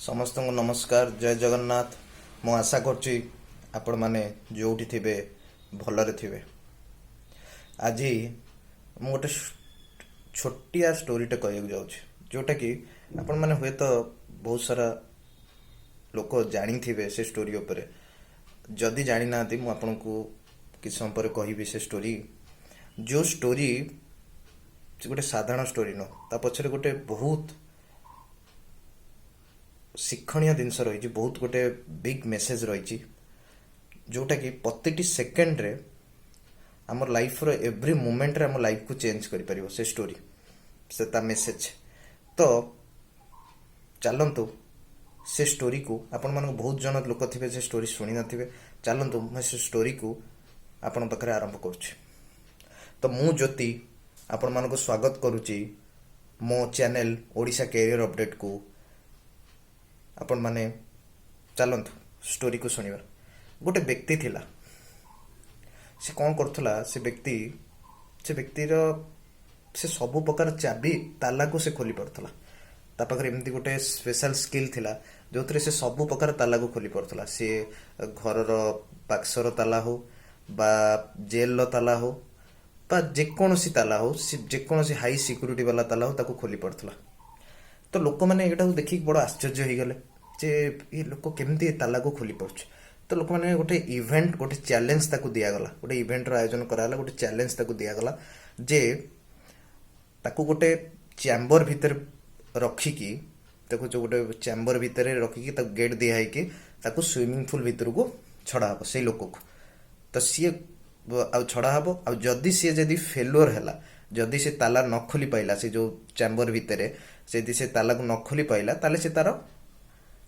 समस्त को नमस्कार। जय जगन्नाथ। मु आशा करची आपण माने जोठी थिबे भलरे थिबे। आज मु गोटे छोटिया स्टोरीटे कहू जाऊँ जोटा कि आपण माने हुए तो बहुत सारा लोक जानी थिबे से स्टोरी उपरे। जदि जानी ना मु आपन को किस समय पर कहबी से स्टोरी। जो स्टोरी गोटे साधारण स्टोरी न ता पछरे गोटे बहुत शिक्षणीय जिनस रही, बहुत गोटे बिग मेसेज रही जोटा कि प्रति सेकेंड रे आम लाइफ रो एवरी मोमेंट रे आम लाइफ को चेंज कर पारिबो से स्टोरी से ता मेसेज। तो चलतु से स्टोरी को आपण मान बहुत जन लोक थे से स्टोरी शुणी नथिबे। चलतु मैं से स्टोरी को आपण पाखरे आरंभ करुछि। तो मु ज्योति आपण मान को स्वागत करुछि मो चैनल ओडिशा कैरियर अपडेट को। आपण माने चलतु स्टोरी को शुणिबा। गोटे व्यक्ति थिला, से कौन करथला, से व्यक्तिर से सब प्रकार चाबी ताला को से खोली पड़थला। ता पाखरे एमती गोटे स्पेशल स्किल थिला जो से सब प्रकार ताला को खोली पड़थला। से घर बाक्सर ताला हो बा जेल ताला हो बा जेकोसी ताला हो, जेकोसी हाई सिक्यूरीटी वाला ताला हो ताको खोली पड़थला। तो लोक मैंने यहाँ देखिक बड़ आश्चर्य हो गले जे ये लोक केमती ताला को खोली पार्छ। तो लोक मैंने गोटे इवेंट गोटे चैलेंज ताको दियागला, गोटे इवेंट रो आयोजन कराला, गोटे चैलेंज ताको दियागला जे ताको गोटे चैम्बर भीतर रखिकी, ताको जो गोटे चैम्बर भीतर रखिकी ताको गेट दिया है कि ताको स्विमिंग पूल भीतर को छड़ा हबो से लोक को। तो सी आ छड़ा हबो आ जदी सी जदी फेल्योर हैला, जदि से ताला न खोली पाइला, से जो चैम्बर भितर से ताला को न खोली पाइला ताले से तार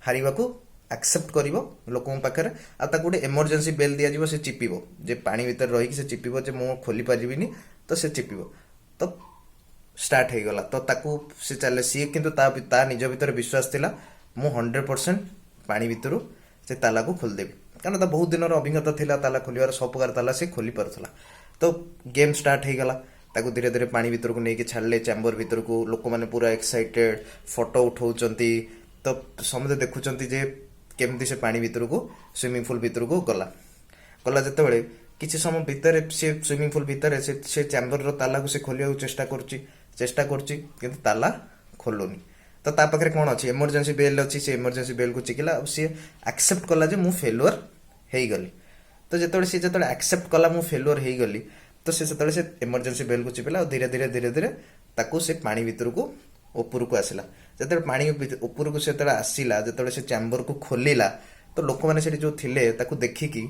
हारिबा को एक्सेप्ट करिवो लोकन पाखरे। आ ताको गोटे इमरजेंसी बेल दिया जिवो, से चिपिबो जे पानी भीतर रही कि से चिपिबो जे मु खोली पारिबिनी, तो से चिपिबो। तो स्टार्ट हो गला। तो ताको से चले सी किंतु ता निज भीतर विश्वास थिला मु 100% पानी भीतर से ताला को खोल देबी, कारण ता बहुत दिन अभिज्ञता थिला ताला खोलिवार, सब प्रकार ताला से खोली पारथला। तो गेम स्टार्ट हो गला। ताको धीरे धीरे पानी भीतर को लेके छाड़ले चैम्बर भीतर को। लोक मैंने पूरा एक्साइटेड फोटो उठाउचंती। तो समझे देखुचंती जे केमती से पानी भीतर को स्विमिंग पूल भीतर को गला जते बेले किछि समय भीतर से स्विमिंग पूल भीतर से चैम्बर रो ताला को से खोलिया चेष्टा करछि किंतु ताला खोलुनी। तो ता पाखरे कोन अछि, इमरजेंसी बेल अछि, से इमरजेंसी बेल को चिकिला। अब से एक्सेप्ट कला जे मु फेल्युअर हेई गली। तो जते एक्सेप्ट कला मु फेल्युअर हेई गली, तो से इमरजेंसी बेल को चिपिला और धीरे धीरे ताकू से पानी भीतर को ऊपर को आसिला। जते पानी ऊपर को से आसिला, जते से चैम्बर को खोलिला, तो लोक माने से जो थिले ताकू देखिकी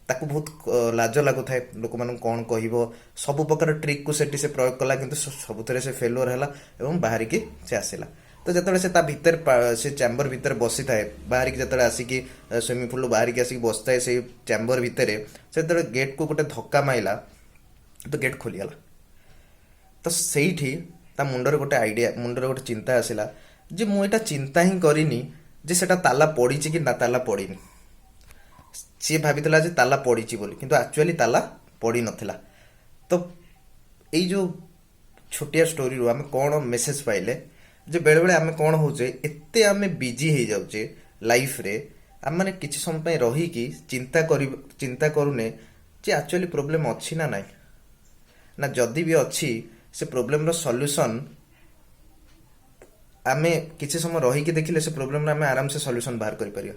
ताकू बहुत लाज लागु थाए। लोक मान कौन कहबो, सब प्रकार ट्रिक को से प्रयोग कला किंतु सबुथरे से फेल्युअर हैला एवं बाहर की से आसिला। तो जते से ता भीतर से चैम्बर भीतर बसी थाए, बाहर की जते आसिकी स्विमिंग पूल बाहर की आसिकी बसताए से चैम्बर भीतर से गेट को गोटे धक्का माइला, तो गेट खोलीगला। तो सेठी ता मुंडर गोटे आइडिया, मुंडर गोटे चिंता आसिला जे मु एटा चिंता ही करिनी जे सेटा ताला पड़ी कि ना ताला पड़ीनी। सी भावितला जे ताला पड़ी बोली, किंतु एक्चुअली ताला पड़ी नथिला। तो एई जो छोटिया स्टोरी रो आमे कोन मेसेज पाइले जे बेले बेले आमे कोन होचे, एत्ते आमे बिजी हे जाउचे लाइफ रे, आम माने किछि समय पय रही कि चिंता करूने जे एक्चुअली प्रॉब्लम अछि ना नाही, ना जदि भी अच्छी से प्रॉब्लम रो सॉल्यूशन आमे किछि समय रही कि देखिले से प्रॉब्लम आमे आराम से सॉल्यूशन बाहर करि परियो।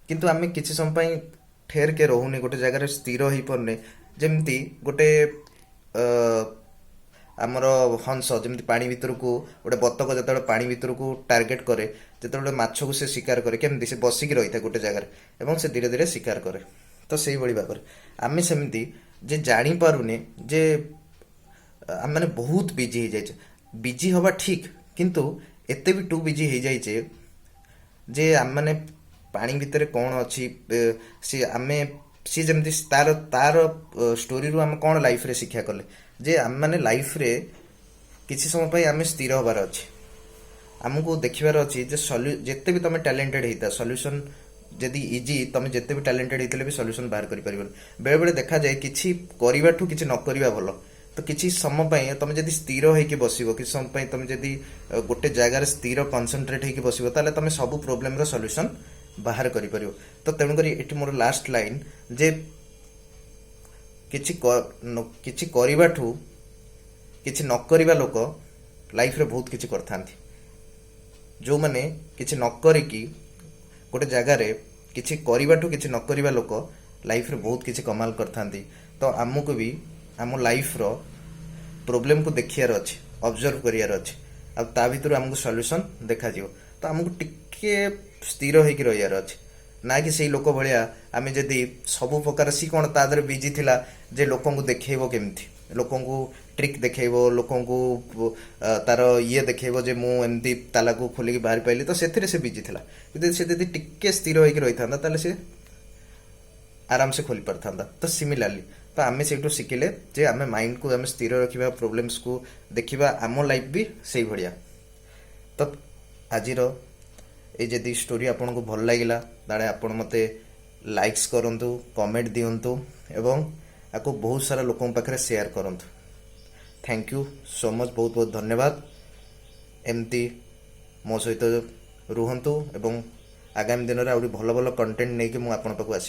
किंतु आमे किछि समय पय ठेर के रहूनी, गोटे जगह रे स्थिर होई परने। जेमती गोटे आमर हंस जेमती पानी भीतर को गोटे बतक जते पानी भीतर को टार्गेट करे, जते गोटे माछ को से शिकार करे, केमती से बसिक रही था गोटे जगह एवं से धीरे धीरे शिकार करे। तो सेही बड़ी भाव आमे सेमती जे जानी पारुने जे आम माने बहुत बिजी हो जाइए। बिजी हवा ठीक, किंतु एते भी टू बिजी हो जाइए जे आम माने पानी भीतर कौन अच्छी सी जमती तार तार स्टोरी रू आम कौन लाइफ रे शिक्षा कले जे आम माने लाइफ रे किसी समय पे आम स्थिर हबार अच्छे, आमको देखिबार अच्छी जे जिते भी तुम टैलेंटेड होता सॉल्यूशन जदि इजी तुम जिते भी टैलेंटेड होते भी सॉल्यूशन बाहर कर पारिबन। बेले बेले देखा जाए किछि करबाठू किछि न करबा भलो, ତ କିଛି ସମୟ ପାଇଁ ତମେ ଯଦି ସ୍ଥିର ହେଇକି ବସିବ, କିଛି ସମୟ ପାଇଁ ତମେ ଯଦି ଗୋଟେ ଜାଗାରେ ସ୍ଥିର କନସେନ୍ଟ୍ରେଟ୍ ହେଇକି ବସିବ, ତାହେଲେ ତମେ ସବୁ ପ୍ରୋବ୍ଲେମର ସଲ୍ୟୁସନ୍ ବାହାର କରିପାରିବ। ତ ତେଣୁକରି ଏଠି ମୋର ଲାଷ୍ଟ ଲାଇନ୍ ଯେ କିଛି କରିବାଠୁ କିଛି ନ କରିବା ଲୋକ ଲାଇଫରେ ବହୁତ କିଛି କରିଥାନ୍ତି। ଯେଉଁମାନେ କିଛି ନ କରିକି ଗୋଟେ ଜାଗାରେ କିଛି କରିବାଠୁ କିଛି ନ କରିବା ଲୋକ ଲାଇଫରେ ବହୁତ କିଛି କମାଲ କରିଥାନ୍ତି। ତ ଆମକୁ ବି ଆମ ଲାଇଫର ପ୍ରୋବ୍ଲେମକୁ ଦେଖିବାର ଅଛି, ଅବଜର୍ଭ କରିବାର ଅଛି, ଆଉ ତା ଭିତରୁ ଆମକୁ ସଲ୍ୟୁସନ୍ ଦେଖାଯିବ। ତ ଆମକୁ ଟିକେ ସ୍ଥିର ହେଇକି ରହିବାର ଅଛି, ନା କି ସେଇ ଲୋକ ଭଳିଆ ଆମେ ଯଦି ସବୁ ପ୍ରକାର ସି କ'ଣ ତା ଦେହରେ ବିଜି ଥିଲା ଯେ ଲୋକଙ୍କୁ ଦେଖେଇବ କେମିତି, ଲୋକଙ୍କୁ ଟ୍ରିକ୍ ଦେଖେଇବ, ଲୋକଙ୍କୁ ତାର ଇଏ ଦେଖେଇବ ଯେ ମୁଁ ଏମିତି ତାଲାକୁ ଖୋଲିକି ବାହାରି ପାଇଲି, ତ ସେଥିରେ ସେ ବିଜି ଥିଲା। କିନ୍ତୁ ସେ ଯଦି ଟିକେ ସ୍ଥିର ହେଇକି ରହିଥାନ୍ତା ତାହେଲେ ସେ ଆରାମସେ ଖୋଲି ପାରିଥାନ୍ତା। ତ ସିମିଲାରଲି ତ ଆମେ ସେଇଠୁ ଶିଖିଲେ ଯେ ଆମେ ମାଇଣ୍ଡକୁ ଆମେ ସ୍ଥିର ରଖିବା, ପ୍ରୋବ୍ଲେମ୍ସକୁ ଦେଖିବା, ଆମ ଲାଇଫ୍ ବି ସେଇଭଳିଆ। ତ ଆଜିର ଏଇ ଯଦି ଷ୍ଟୋରି ଆପଣଙ୍କୁ ଭଲ ଲାଗିଲା ତାହେଲେ ଆପଣ ମୋତେ ଲାଇକ୍ସ କରନ୍ତୁ, କମେଣ୍ଟ ଦିଅନ୍ତୁ ଏବଂ ଆକୁ ବହୁତ ସାରା ଲୋକଙ୍କ ପାଖରେ ସେୟାର କରନ୍ତୁ। ଥ୍ୟାଙ୍କ ୟୁ ସୋ ମଚ୍, ବହୁତ ବହୁତ ଧନ୍ୟବାଦ। ଏମିତି ମୋ ସହିତ ରୁହନ୍ତୁ ଏବଂ ଆଗାମୀ ଦିନରେ ଆହୁରି ଭଲ ଭଲ କଣ୍ଟେଣ୍ଟ ନେଇକି ମୁଁ ଆପଣଙ୍କ ପାଖକୁ ଆସିବି।